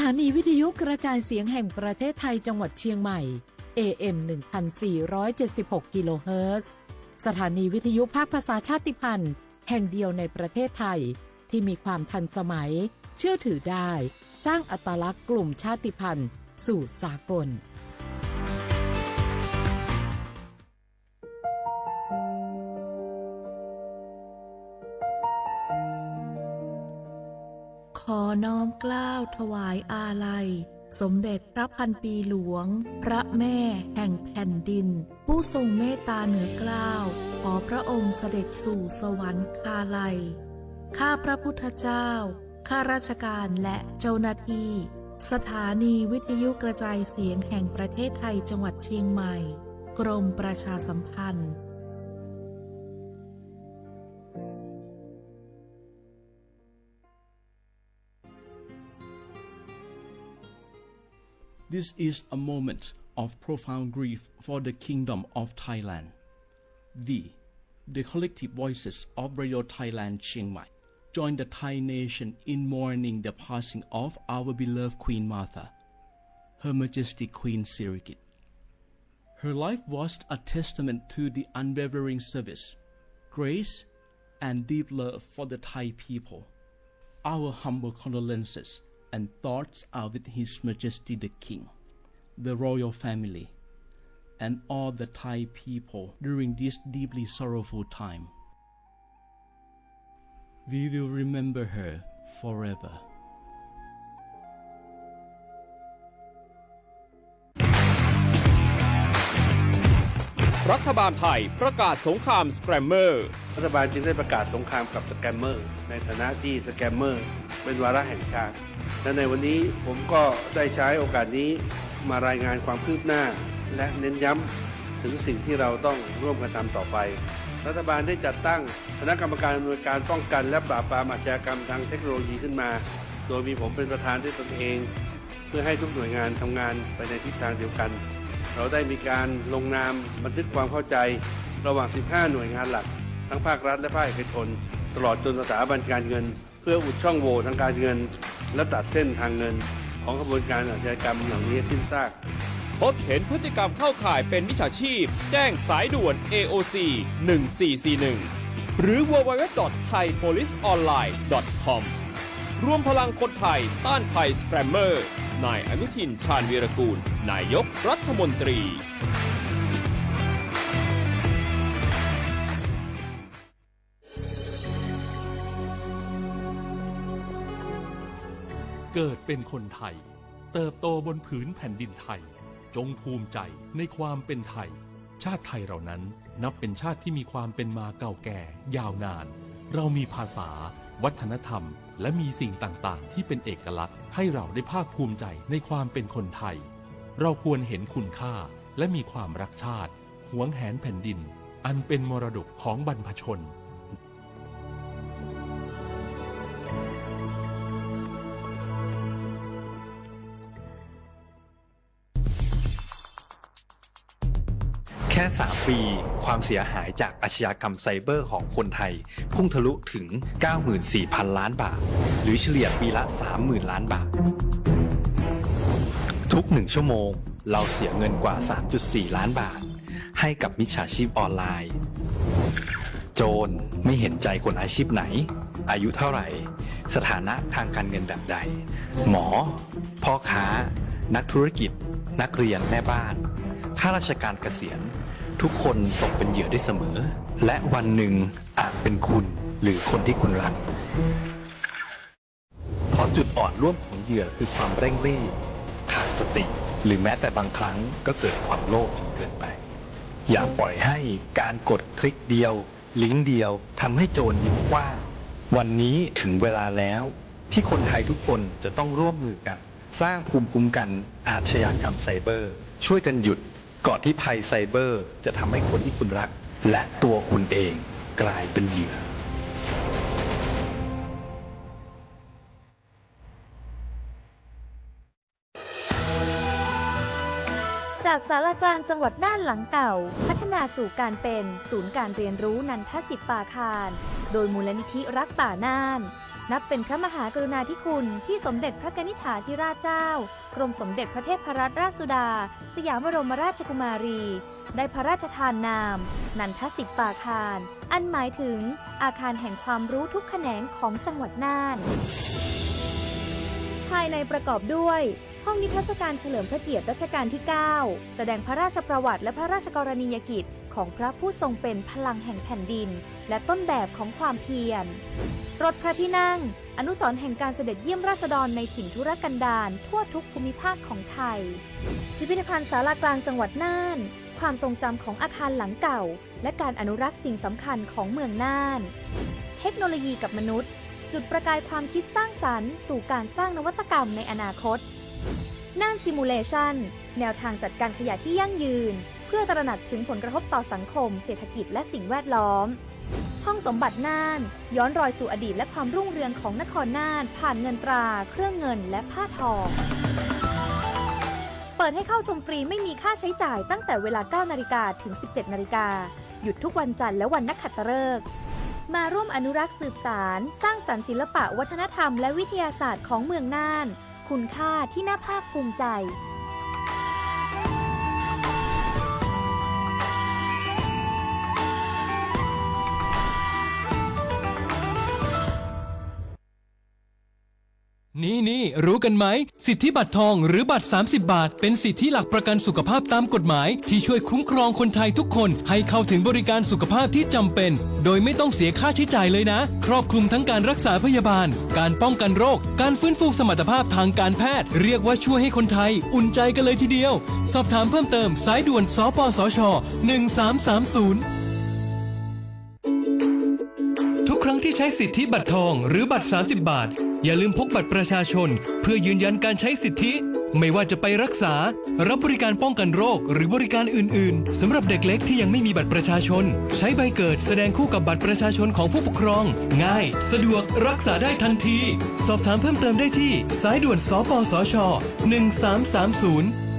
ถานีวิทยุกระจายเสียงแห่งประเทศไทยจังหวัดเชียงใหม่ AM 1476 กิโลเฮิรตซ์สถานีวิทยุภาคภาษาชาติพันธุ์แห่งเดียวในประเทศไทยที่มีความทันสมัยเชื่อถือได้สร้างอัตลักษณ์กลุ่มชาติพันธุ์สู่สากลขอน้อมเกล้าถวายอาลัยสมเด็จพระพันปีหลวงพระแม่แห่งแผ่นดินผู้ทรงเมตตาเหนือเกล้าขอพระองค์เสด็จสู่สวรรคาลัยข้าพระพุทธเจ้าข้าราชการและเจ้าหน้าที่สถานีวิทยุกระจายเสียงแห่งประเทศไทยจังหวัดเชียงใหม่กรมประชาสัมพันธ์This is a moment of profound grief for the Kingdom of Thailand. The collective voices of Radio Thailand Chiang Mai join the Thai nation in mourning the passing of our beloved Queen Martha, Her Majesty Queen Sirikit. Her life was a testament to the unwavering service, grace, and deep love for the Thai people. Our humble condolences and thoughts are with His Majesty the King, the royal family, and all the Thai people during this deeply sorrowful time. We will remember her forever. รัฐบาลไทยประกาศสงครามสแกมเมอร์รัฐบาลจึงได้ประกาศสงครามกับสแกมเมอร์ในฐานะที่สแกมเมอร์เป็นวาระแห่งชาติและในวันนี้ผมก็ได้ใช้โอกาสนี้มารายงานความคืบหน้าและเน้นย้ำถึงสิ่งที่เราต้องร่วมกันทำต่อไปรัฐบาลได้จัดตั้งคณะกรรมการอำนวยการป้องกันและปราบปรามอาชญากรรมทางเทคโนโลยีขึ้นมาโดยมีผมเป็นประธานด้วยตนเองเพื่อให้ทุกหน่วยงานทำงานไปในทิศทางเดียวกันเราได้มีการลงนามบันทึกความเข้าใจระหว่าง 15 หน่วยงานหลักทั้งภาครัฐและภาคเอกชนตลอดจนสถาบันการเงินเพื่ออุดช่องโหว่ทางการเงินและตัดเส้นทางเงินของกระบวนการอาชญากรรมเหล่านี้สิ้นซากพบเห็นพฤติกรรมเข้าข่ายเป็นมิจฉาชีพแจ้งสายด่วน AOC 1441หรือ www.thaipoliceonline.com รวมพลังคนไทยต้านภัยสแกมเมอร์นายอนุทินชาญวีรกูลนายกรัฐมนตรีเกิดเป็นคนไทยเติบโตบนผืนแผ่นดินไทยจงภูมิใจในความเป็นไทยชาติไทยเรานั้นนับเป็นชาติที่มีความเป็นมาเก่าแก่ยาวนานเรามีภาษาวัฒนธรรมและมีสิ่งต่างๆที่เป็นเอกลักษณ์ให้เราได้ภาคภูมิใจในความเป็นคนไทยเราควรเห็นคุณค่าและมีความรักชาติหวงแหนแผ่นดินอันเป็นมรดกของบรรพชนแค่3 ปีความเสียหายจากอาชญากรรมไซเบอร์ของคนไทยพุ่งทะลุถึง 94,000 ล้านบาทหรือเฉลี่ยปีละ 30,000 ล้านบาททุก1 ชั่วโมงเราเสียเงินกว่า 3.4 ล้านบาทให้กับมิจฉาชีพออนไลน์โจรไม่เห็นใจคนอาชีพไหนอายุเท่าไหร่สถานะทางการเงินแบบใดหมอพ่อค้านักธุรกิจนักเรียนแม่บ้านข้าราชการเกษียณทุกคนตกเป็นเหยื่อได้เสมอและวันหนึ่งอาจเป็นคุณหรือคนที่คุณรักเพราะจุดอ่อนร่วมของเหยื่อคือความเร่งรีบขาดสติหรือแม้แต่บางครั้งก็เกิดความโลภจนเกินไปอย่าปล่อยให้การกดคลิกเดียวลิงก์เดียวทำให้โจรยิ้มกว้างวันนี้ถึงเวลาแล้วที่คนไทยทุกคนจะต้องร่วมมือกันสร้างภูมิคุ้มกันอาชญากรรมไซเบอร์ช่วยกันหยุดก่อนที่ภัยไซเบอร์จะทำให้คนที่คุณรักและตัวคุณเองกลายเป็นเหยื่อจากศาลากลางจังหวัดด้านหลังเก่าพัฒนาสู่การเป็นศูนย์การเรียนรู้นันทศิษย์ป่าคารโดยมูลนิธิรักป่าน่าน นับเป็นพระมหากรุณาธิคุณที่สมเด็จพระกนิษฐาธิราชเจ้ากรมสมเด็จพระเทพรัตนราชสุดา สยามบรมราชกุมารี ได้พระราชทานนามนันทสิทธิปาคาร อันหมายถึงอาคารแห่งความรู้ทุกแขนงของจังหวัดน่าน ภายในประกอบด้วยห้องนิทรรศการเฉลิมพระเกียรติรัชกาลที่ 9 แสดงพระราชประวัติและพระราชกรณียกิจของพระผู้ทรงเป็นพลังแห่งแผ่นดินและต้นแบบของความเพียร รถพระที่นั่งอนุสรณ์แห่งการเสด็จเยี่ยมราษฎรในถิ่นทุรกันดารทั่วทุกภูมิภาคของไทย พิพิธภัณฑ์ศาลากลางจังหวัดน่าน ความทรงจำของอาคารหลังเก่าและการอนุรักษ์สิ่งสำคัญของเมืองน่าน เทคโนโลยีกับมนุษย์จุดประกายความคิดสร้างสรรค์สู่การสร้างนวัตกรรมในอนาคต น่านซิมูเลชันแนวทางจัดการขยะที่ยั่งยืนเพื่อตระหนักถึงผลกระทบต่อสังคมเศรษฐกิจและสิ่งแวดล้อม ห้องสมบัติน่านย้อนรอยสู่อดีตและความรุ่งเรืองของนครน่านผ่านเงินตราเครื่องเงินและผ้าทอง เปิดให้เข้าชมฟรีไม่มีค่าใช้จ่ายตั้งแต่เวลา 9 นาฬิกาถึง 17 นาฬิกาหยุดทุกวันจันทร์และวันนักขัตฤกษ์มาร่วมอนุรักษ์สืบสารสร้างสรรค์ศิลปะวัฒนธรรมและวิทยาศาสตร์ของเมืองน่านคุณค่าที่น่าภาคภูมิใจ นี่รู้กันไหมสิทธิบัตรทองหรือบัตร30 บาทเป็นสิทธิหลักประกันสุขภาพตามกฎหมายที่ช่วยคุ้มครองคนไทยทุกคนให้เข้าถึงบริการสุขภาพที่จำเป็นโดยไม่ต้องเสียค่าใช้จ่ายเลยนะครอบคลุมทั้งการรักษาพยาบาลการป้องกันโรคการฟื้นฟูสมรรถภาพทางการแพทย์เรียกว่าช่วยให้คนไทยอุ่นใจกันเลยทีเดียวสอบถามเพิ่มเติมสายด่วนสปสช1330ทุกครั้งที่ใช้สิทธิบัตรทองหรือบัตร30 บาทอย่าลืมพกบัตรประชาชนเพื่อยืนยันการใช้สิทธิไม่ว่าจะไปรักษารับบริการป้องกันโรคหรือบริการอื่นๆสำหรับเด็กเล็กที่ยังไม่มีบัตรประชาชนใช้ใบเกิดแสดงคู่กับบัตรประชาชนของผู้ปกครองง่ายสะดวกรักษาได้ทันทีสอบถามเพิ่มเติมได้ที่สายด่วนสปสช1330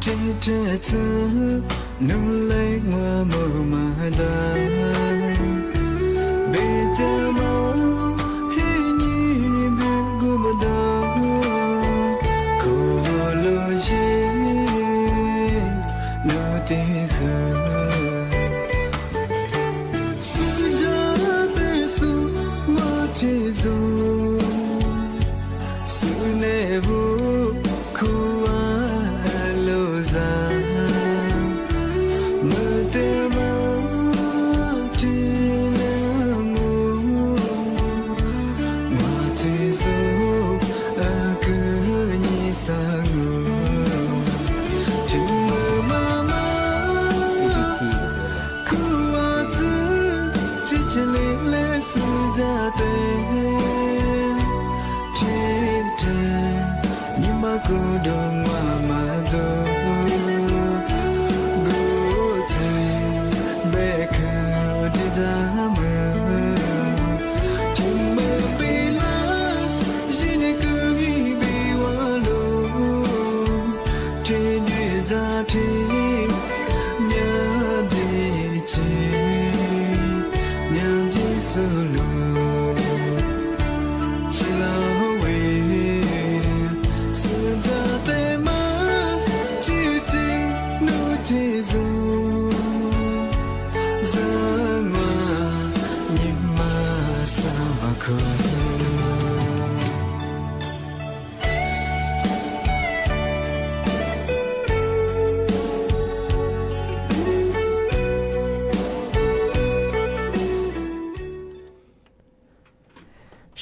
这次努力我不买单，别的梦与你别顾不到，可我路线路的河，是这辈子我接受，是那不苦啊。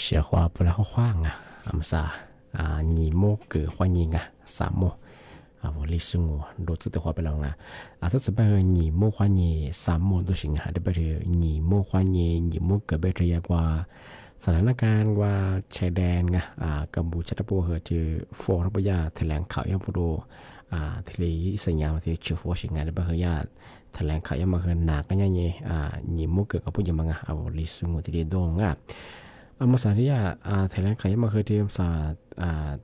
เสียว่าเวลาเขาขว้างอำซาหนีโมเกิดขว้างยิงสามโมวันลิสุงโดดสุดแต่ขว้าไปแล้วสักสิบปีหนีโมขว้างยิงสามโมตัวสิงหาได้ไปเลยหนีโมขว้างยิงหนีโมเกิดไปเรียกว่าสถานการณ์ว่าชายแดนกัมพูชาตะปูเหอเจอฟอร์บยาแถลงข่าวยังพูดทะเลสัญญาว่าที่เชื่อฟอร์สิงหาได้ไปเหยาแถลงข่าวยังมาเหหนักกันยังไงหนีโมเกิดกับผู้ยังมังวันลิสุงที่เดงมาสาริยาแถลงข่าวมาเคยเตรียม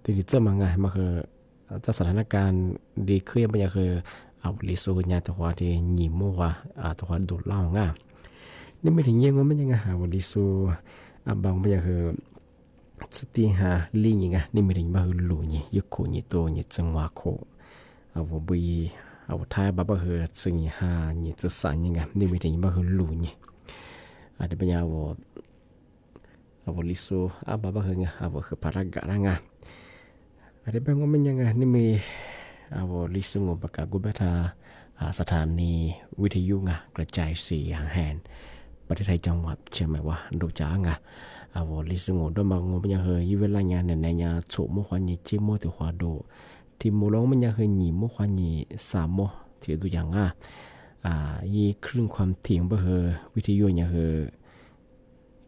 ติดเจอมาไงมาเคยจะสถานการณ์ดีขึ้นไปยังเคยลิสูญาตัวที่หนีมัวตัวดูดเล่านี่ไม่ถึงยังว่ามันยังลิสูบางไปยังเคยสติหาลีนี่นี่ไม่ถึงมาคือหลุยยุคนี่ตัวนี่จังหวะโคบีท้ายบ้าเคยซึ่งหานี่จะสั่นยังนี่ไม่ถึงมาคือหลุยเดี๋ยวไปยังลิสูบาเหงคือพารักกันada bang ngomong yang ni me lisu ngomประกาศกุบะทาสถานีวิทยุกระจายเสียงแห่งประเทศไทยจังหวัดเชียงใหม่ว่าดูจ้างลิสุงดมางงยังเฮยเวลางานในยาโฉมขวัญจิโมติขวาโดที่มูลงมันยังเฮยหนีมขวัญสามโมที่ดูอย่างยี่ครึ่งความเถียงบ่เฮวิทยุยังเฮ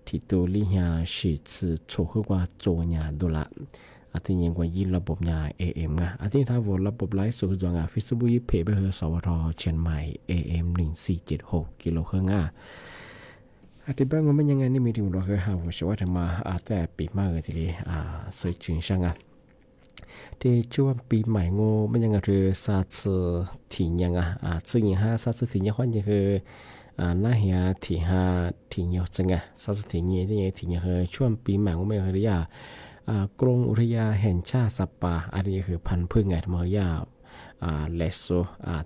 ที่ตัวลิฮาสิสืโฉคือกว่าโจญาดูละอาทิตย์ยังกว่ายี่ระบบยา AM อาทิตย์ถ้าว่าระบบไลฟ์สดจงFacebook เพจไปเฮสวทเชียงใหม่ AM 1476กิโลเฮิรตซ์อาทิตย์บ้างมันยังไงนี่มีถึงเราเคยหาว่าช่วยทำมาแต่ปีมากเลยทีเดียวสื่อจึงช่างที่ช่วงปีใหม่โง่มันยังคือซาสึถิ่นยังซึ่งยังซาสึถิ่นยังคนยังคือน่าเหียถิ่นถิ่นยังจังซาสึถิ่นยังที่ยังถิ่นยังคือช่วงปีใหม่โง่ไม่เคยได้กรงอุทยานแห่งชาติสัปปะอันนี้คือพันธุ์พืชไงทำให้ยาเลสโซ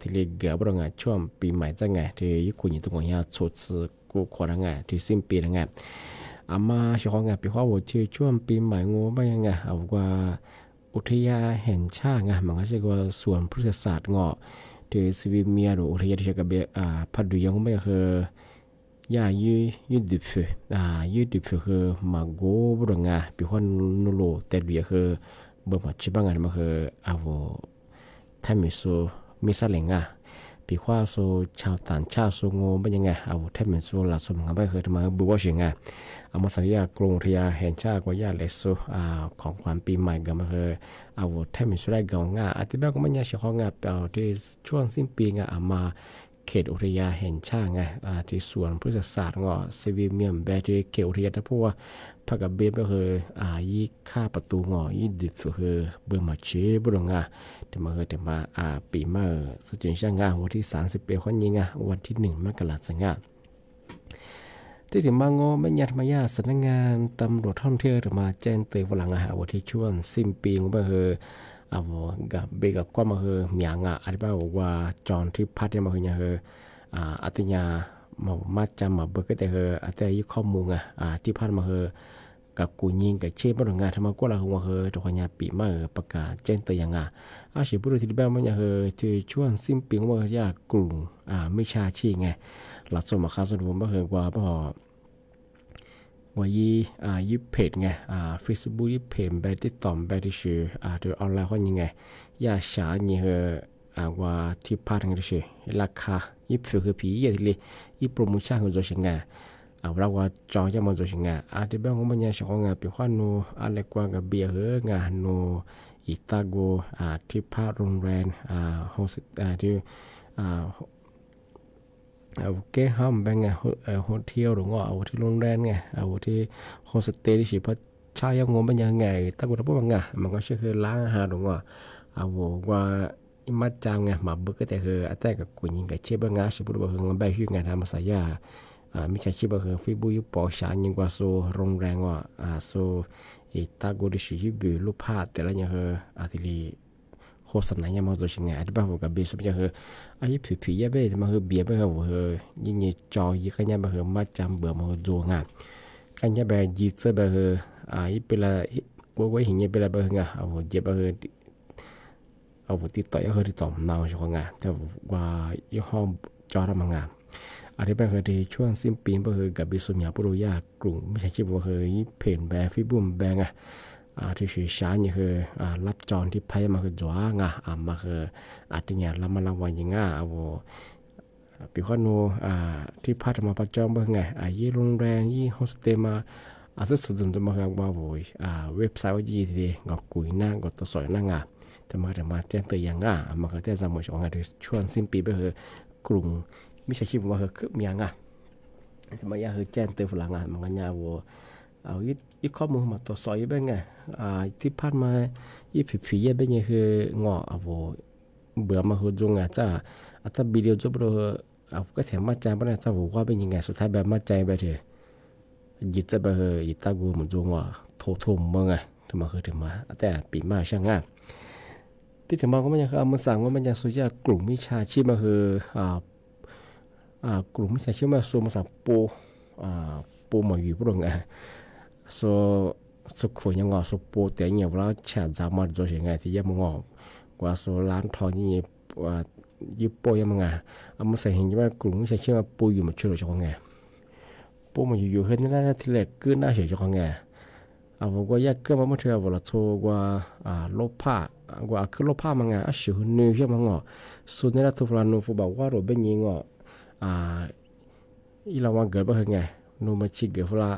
ที่เรียกเกี่ยวกับช่วงปีใหม่จังไงที่ญี่ปุ่นอยู่ตรงนี้ชุดกูขอรังไงที่สิ้นปีรังไงมาช่วงไงปีว่าวันที่ช่วงปีใหม่งูไม่ยังไงเอาว่าอุทยานแห่งชาติไงมันก็จะว่าส่วนพุทธศาสตร์เงาะที่สวีเมียหรืออุทยานที่เกี่ยวกับพันธุ์ยังไม่คือยายืดดิบเฟยืดดิบเฟคือมาโกบรังปีว่านุโลแต่เดียคือเบื่อมาชิบังกันมาคือเอาทำมิโซมิซาเลงปีว่าโซชาวต่างชาติโซงงเป็นยังไงเอาทำมิโซลาสมกันไปคือทำมาบัวเฉียงเอามาสัญญากรุงทยาแห่งชาติกว่ายาเลโซของความปีใหม่กันมาคือเอาทำมิโซได้กองอาทิตย์แรกก็ไม่ยากเฉพาะเอาที่ช่วงสิ้นปีเอามา เขตอุทยานแห่งชาติไงที่สวนพฤกษศาสตร์ก็ซีวิเมียมแบที่เขตอุทยานเพราะว่าพักกับเบก็คือยี่ค่าประตูงอยี่ดิบคือเบอร์มาเชบุรงาแต่มาปีมาสุดจริงช่างงาวันที่30 ปีคนยิงวันที่1 มกราคมที่ถึงมาโง่ไม่ยัดมายาสำนักงานตำรวจท่องเที่ยวถึงมาแจ้งเตือนฝรั่งวันที่ช่วงสิ้นปีก็คือกับเบกับก็มาคือเมียงอะไรบ้างว่าจอนที่พัดเนี่ยมาคือเนี่ยคืออัติยามาจำมาเบิกก็แต่คืออัตยาข้อมูลที่พัดมาคือกับกูยิงกับเชื่อบ้านงานทำมาก็เราคือตัวคนยาปีมาประกาศแจ้งเตือนยังสิบุรุษที่บ้านมันเนี่ยคือที่ช่วงสิ้นปีก็มาคือกลุ่มไม่ชาชีไงหลักสมคาสนุนมาคือว่าพอว่ายี่เพจไงFacebook ยี่เพจไปที่ต่อมไปที่ชื่อโดยออนไลน์เขายังไงยาชาเนี่ยว่าที่พาทางที่ชื่อราคายี่ฟิลคือผียี่ที่เลยยี่โปรโมชั่นของตัวสิงห์เราว่าจองจะมาตัวสิงห์ที่บ้านของมันยังชอบงานเป็นว่าโนอะไรกว่ากับเบียร์งานโนอิตาโกที่พาโรงแรมโฮสที่เอาแก้ห้ามแบงโฮเทลหรือว่าเอาที่โรงแรมไงเอาที่โฮสเตลที่สิเพราะชายยังงงเป็นยังไงถ้ากูจะพูดว่าไงมันก็คือร้านอาหารหรือว่าเอาว่าอิมัดจางไงมาเบิกก็แต่คือแต่กับกูยิงกับเชื่อบ้างสิพูดว่าคือแบบที่ไงทำมาใส่ยาไม่ใช่ชื่อว่าคือฟิบุยปอชายิงกว่าโซโรงแรมว่าโซอิตาโกดิชิบิลูกพาแต่ละอย่างคือที่ลีโฆษณาเนี่ยมาตัวชิงไงที่บ้านผมกับเบสมันจะคือยี่ผีๆยี่เบ้มาคือเบียร์ไปคือว่ายิ่งจอยี่กันเนี่ยมาคือมาจำเบื่อมาคือโจงกันเนี่ยแบบยี่เจอแบบคือยี่เป็นละว่าเห็นยี่เป็นละแบบคือเอาเจ็บแบบคือเอาติดต่อยี่คือติดต่อนาวช่วงงานแต่ว่ายี่ห้องจอทำงานที่เป็นคือที่ช่วงสิ้นปีก็คือกับเบสมีผู้รู้ยากกลุ่มไม่ใช่ชื่อว่าคือยี่เพนแบบฟิบุมแบงที่ชื่อชานี่คือรับจองที่ไพ่มาคือจ้างมาคือที่เนี่ยเรามาละวันยังปีข้อนูที่พัฒนาประจอมเป็นไงยี่โรงแรมยี่โฮสเทลมาสุดๆจะมาคือว่าเว็บไซต์ว่ายี่ที่ก็กุยนั่งก็ตัวสอยนั่งจะมาแจ้งเตือนยังมาคือแต่สมัยช่วงที่ช่วงสิ้นปีก็คือกลุ่มไม่ใช่คิดว่าคือมียังแต่มาคือแจ้งเตือนฝรั่งมันก็เนี่ยเอายี่ข้อมูลมาตรวจสอบยี่เป็นไงที่ผ่านมายี่ผีๆยี่เป็นยังคืองอเบื่อมาคือจงจะวิดีโอจบแล้วก็เสียมาใจบ้างจะบอกว่าเป็นยังไงสุดท้ายแบบมาใจไปเถอะยิ่จะไปยี่ตากูมันจงทุ่มมึงไงถึงมาคือถึงมาแต่ปีมาช่างง่ายที่ถึงมาก็มันยังคือมันสั่งว่ามันยังสุดยอดกลุ่มวิชาชีพมาคือกลุ่มวิชาชีพมาสู่มาสั่งปูมาอยู่พวกไงสุขฝืนยังสุปูแต่เนี่ยเราแฉจามาจะยังไงที่ยังกว่าร้านทองนี่ยี่ปูยังไงมันใส่เห็นว่ากลุ่มที่ใช้ชื่อว่าปูอยู่มาช่วยเราจะยังไงปูมาอยู่เฮ้ยนี่น่าที่แรกก็น่าเฉยจะยังไงผมก็อยากก็มาเชื่อว่าเราโทรว่าลบผ้าว่าคือลบผ้ามันไงสิวนื้อใช่ไหมส่วนนี้เราทุกวันนู้นบอกว่าเราเป็นยังไงอีเราว่าเกิดไปไงนู้มาชิกเกิดว่า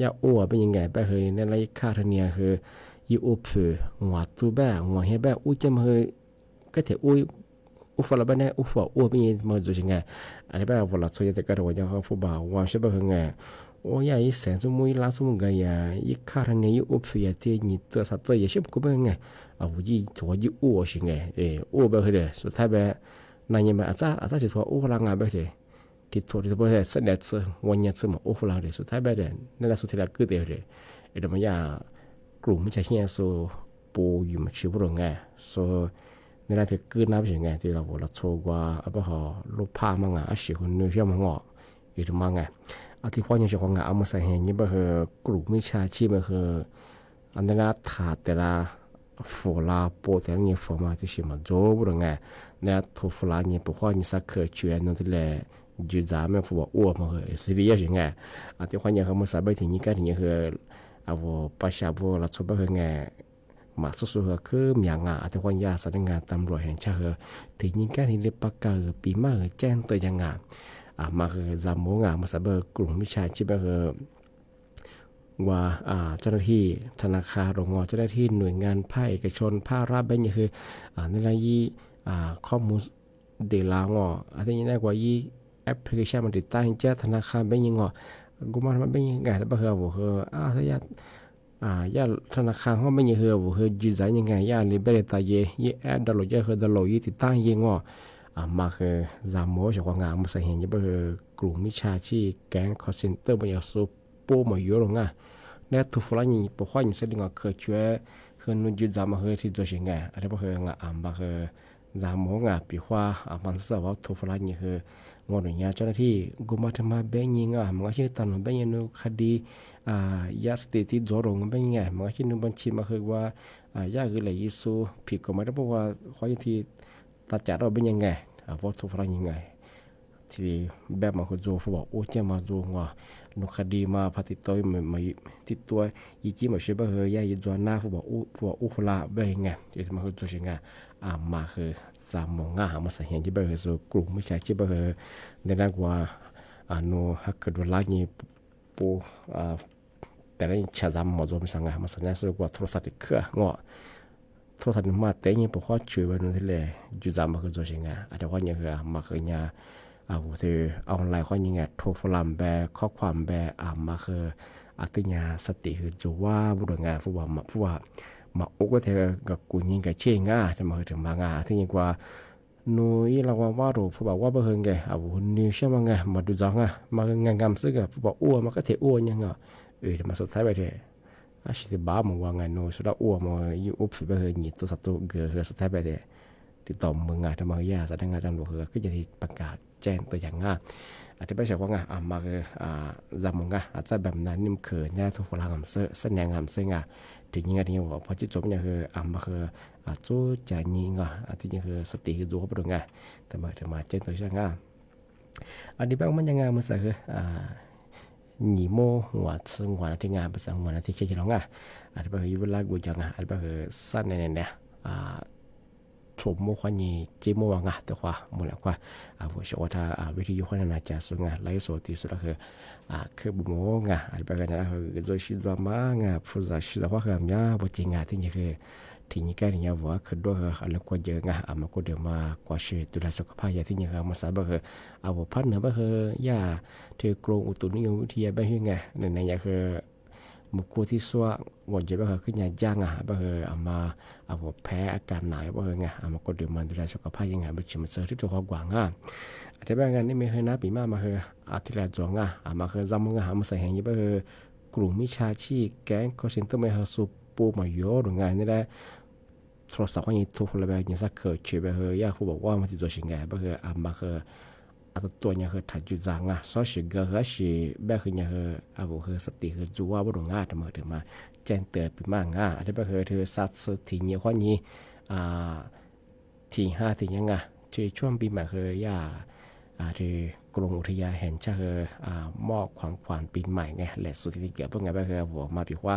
ยาอ้วเป็นยังไงไปเฮยในรายค่าทันเนี่ยคือยี่อุบฝือหัวตู้แบหัวเฮียแบอุ้ยจะมาเฮยก็เถอะอุ้ยฝรั่งบ้านเนี่ยอุ้ยฝรั่งอ้วเป็นยังมาดูยังไงอันนี้แบบฝรั่งส่วนใหญ่ก็ตัวยังเขาฟูบ่าวว่าใช่ป่ะไงโอ้ยยี่แสนสมุยล้านสมุยไงยี่ค่าทันเนี่ยยี่อุบฝือที่ยี่ตัวสัตว์ตัวยี่ชิบก็เป็นไงยี่ตัวยี่อ้วสิไงอ้วไปเฮยเด้สุดท้ายแบบนายยังแบบอาจจะจะตัวอ้วฝรั่งงานไปเถอะที่ตัวที่ตัวเสด็จวันนี้สมองฝรั่งเดสุดท้ายไปเดินนั่นแหละสุดท้ายก็เดี๋ยวเดี๋ยวมันยากลุ่มไม่ใช่เฮียโซปูอยู่มาชิวรงไงโซนั่นแหละที่เกิดน้ำเป็นไงที่เราโชว์ว่าอะไรหอลูกผ้ามังสิคนนึกเชื่อมังอยู่ตรงมังที่ข้อยังจะของเอามาใส่เห็นนี่ก็คือกลุ่มวิชาชีพก็คืออันนั้นถาแต่ละฝรั่งปูแต่ละเนี่ยฝรั่งที่ชิมาโจ้บุรงไงเนี่ยทุกฝรั่งเนี่ยพวกนี้สักเคยช่วยนั่นที่แหละ就咱们说我们和是的也行哎，ที่คนยังเขามาสบายถึงนี้ก็ถึงคือประชาชนเราชอบไปไงมาสู้ๆคือมีงานที่คนยาสำนักงานตำรวจแห่งชาติถึงนี้ก็ถึงได้ประกาศปีมาแจ้งตัวยังงานมาคือจำโมงมาสบายกลุ่มวิชาชีพคือว่าเจ้าหน้าที่ธนาคารโรงงานเจ้าหน้าที่หน่วยงานภาคเอกชนภาครัฐเป็นอย่างคือในรายข้อมูล เดี๋ยวลางอันนี้น่ากว่ายี่แอปพลิเคชันมันติดตั้งเจ้าธนาคารเป็นยังกูมันเป็นยังไงแล้วบ่เหรอบ่เหรอถ้ายายาธนาคารเขาไม่ยังเหรอบ่เหรอจีจ่ายยังไงยาลิเบรตายยี่แอปดาวน์โหลดยาเหรอดาวน์โหลดยี่ติดตั้งยังมาคือจามโมจากว่างานมาใส่เห็นยังบ่เหรอกลุ่มมิชาชีแก๊งคอร์เซ็นเตอร์มันยังซูโป้มาเยอะลงเนี่ยทุกฝ่ายนี่พวกเขาอย่างเช่นก็เคยช่วยคือนุ่งจีจามาเหรอที่ตัวสิ่งไงอะไรบ่เหรอมาคือจามโมปีว่ามันสาวทุกฝ่ายนี่คืองอหนุ่ยเจ้าหน้าที่กูมาทำมาเป็นยังมันก็ชื่อตันเป็นยังคดียาสติที่จอรงเป็นยังมันก็ชื่อนุ่งบัญชีมาคือว่ายาคืออะไรยิสูผิดก็ไม่ได้เพราะว่าเขาอย่างที่ตัดจัดเราเป็นยังไงเพราะทุกฝ่ายยังไงที่แบบมันคือโจฟบอกโอ้เจ้ามาโจงนุคดีมาพัติโตยมาติดตัวยี่จีมาช่วยบ่เหรอยาอยู่จวนหน้าฟบอกอู้ฟลาเป็นยังไงที่มันคือโจชิงมาคือสามโมงมาใส่เห็นที่บ่เหรอสู่กลุ่มไม่ใช่ที่บ่เหรอในนั้นกว่าโนฮักเกิดวันละนี่ปูแต่ละชาจำมาโจมสังมาสังสู่กว่าโทรศัพท์เครื่องโทรศัพท์มาแต่ยังพวกเขาช่วยวันนี้เลยจุดจำมาคือโจชิงอาจจะว่าอย่างคือมาคือเนี่ยคือออนไลน์เขายังไงโทรฟลัมแบข้อความแบมาคือติญาสติคือจูว่าบุรุษงานผู้ว่ามาอุกเทกับกูยิงกับเชี่ยง่าจะมาถึงมางาที่ยิ่งกว่านุ้ยเราว่ารู้ผู้บอกว่าเบอร์ไงนิวเชื่อมาไงมาดูจังมางานกำซึกผู้บอกอ้วนมันก็เทอ้วนยังจะมาสุดท้ายไปเถอะชิติบ้ามึงว่าไงนุ้ยสุดอ้วนมันยิ่งอุบเบอร์หนีตัวสัตว์เกลือสุดท้ายไปเถอะติดต่อมึงไงทำไมยาแสดงงานจำตัวก็จะที่ประกาศแจ้งตัวอย่างอธิบายว่ามาคือจำมึงอาจจะแบบนั้นนิ่มเขินเนี่ยทุกคนทำเสื้อแสดงทำเสื้อถึงยังไงที่ว่าพอจิตจบเนี่ยคือมาคือจู้ใจยิงที่ยังคือสติคือจู้เขาไปดูแต่มาเจนตัวช่างอันนี้บ้างมันยังไงมันสักคือหนีโม่หัวซึ่งหัวที่งานภาษาหัวที่เชี่ยวชาญอันนี้บ้างคือเวลากูจังอันนี้บ้างคือสั้นเนี่ยชมโมควานีเจโมวังแต่ว่ามูลค่าผู้ชมว่าวิธียุคนั้นจะสุงไลฟ์สดที่สุดคือบุโมอันนี้เป็นอะไรคือโดยชิดว่ามาผู้จัดชิดว่าคือเนี่ยบุจริงที่นี่คือที่นี่ก็เนี่ยว่าคือด้วยอะไรก็เยอะมันก็เดี๋ยวมากว่าชีวิตดูแลสุขภาพที่นี่คือมันสบายคือพันเนี่ยคือยาที่กรงอุตุนิยมวิทยาแบบนี้เนี่ยคือมุกที่สัววันเจ็บก็คือเนี่ยย่างก็คือมาแพ้อาการหนาวก็คือมันก็เดี๋ยวมันดูแลสุขภาพยังไงมันชิมเสริมที่ตัวกว่างแต่บางงานนี่ไม่เคยนับปีมาคืออาทิตย์ละจวงมาคือจำมึงมาใส่แห่งนี้ก็คือกลุ่มมิชาชีแก๊งก็เซ็นเตอร์ไม่เขาสูบปูมาเยอะหรืองานนี่แหละโทรศัพท์ก็ยังทุกคนเลยแบบยังสักเกิดช่วยไปคือยาผู้บอกว่ามันจะตัวสิ่งไงก็คือมาคือตัวเนี่ยคือถัดจุดจังสอสิก็คือสิแบบคือเนี่ยคือคือสติคือจูว่าบุรุษถึงมาแจ้งเตือนไปมากอันนี้ก็คือถือสัตว์ที่เนี่ยข้อนี้ที่5ที่ยังช่วงปีใหม่คือยาที่กรมอุทยานแห่งชาติมอบของขวัญปีใหม่ไงและสุดที่เกี่ยวกับไงก็คือบอกมาปีว่า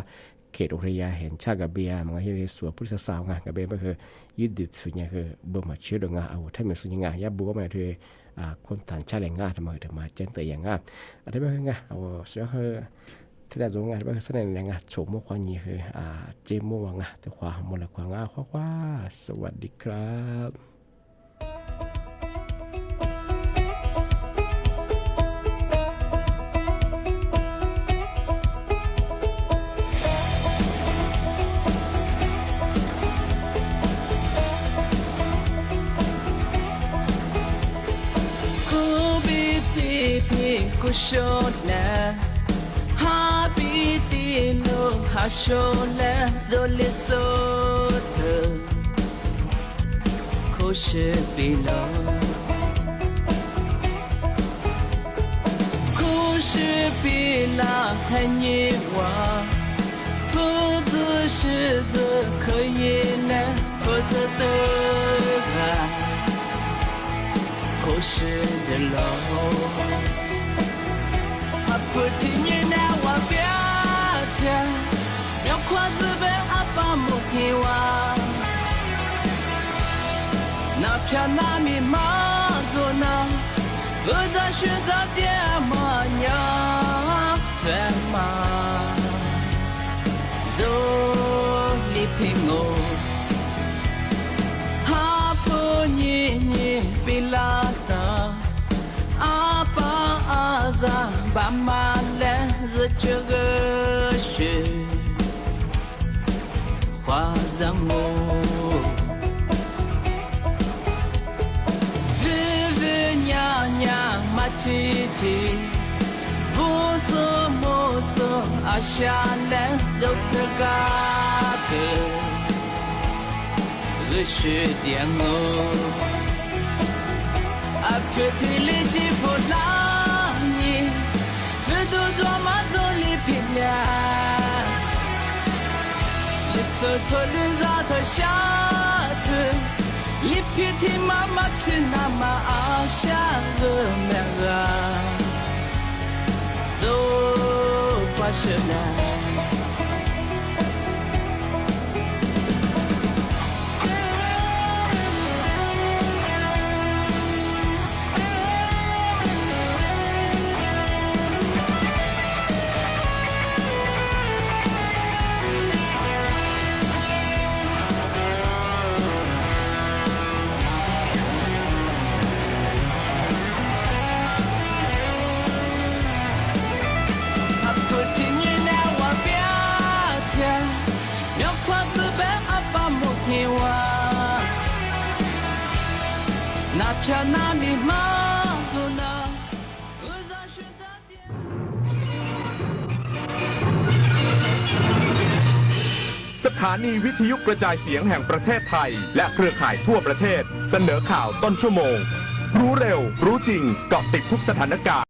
เขตอุทยานแห่งชาติกับเบียมันก็ที่สวนพุทธศาสนากับเบียก็คือยึดดิบสุดเนี่ยคือบ่มาเชื่อดงถ้ามีสุดยังยาบัวมาที่คนต่างชาติแรงงานทำไมถึงมาเจนเตยอย่างง่ายอันนี้เป็นไงเชื่อคือที่ได้รู้งานเป็นแสดงแรงงานโฉมมุกความนี้คือเจมม่วงแต่ความมูลค่าคว้าสวัสดีครับกูโชนะฮาบิติโนฮาโชนะโซลิโซเธอโคเชปิโลโคเชปิลาฮันยีวา否则是这可以呢否则的爱可是的路不听你那话表情，要夸自卑阿爸母希望，那片那密码做那，不再选择点么样，怎么做你陪我，哈不你比来这个是花让我日日娘娘马姐姐不说莫说阿下来走这个的我是点我阿pretty little for lani vedo do mazoli pilla le soto le zata shatu li piti mama pina ma asha mera so passionateสถานีวิทยุกระจายเสียงแห่งประเทศไทยและเครือข่ายทั่วประเทศเสนอข่าวต้นชั่วโมงรู้เร็วรู้จริงเกาะติดทุกสถานการณ์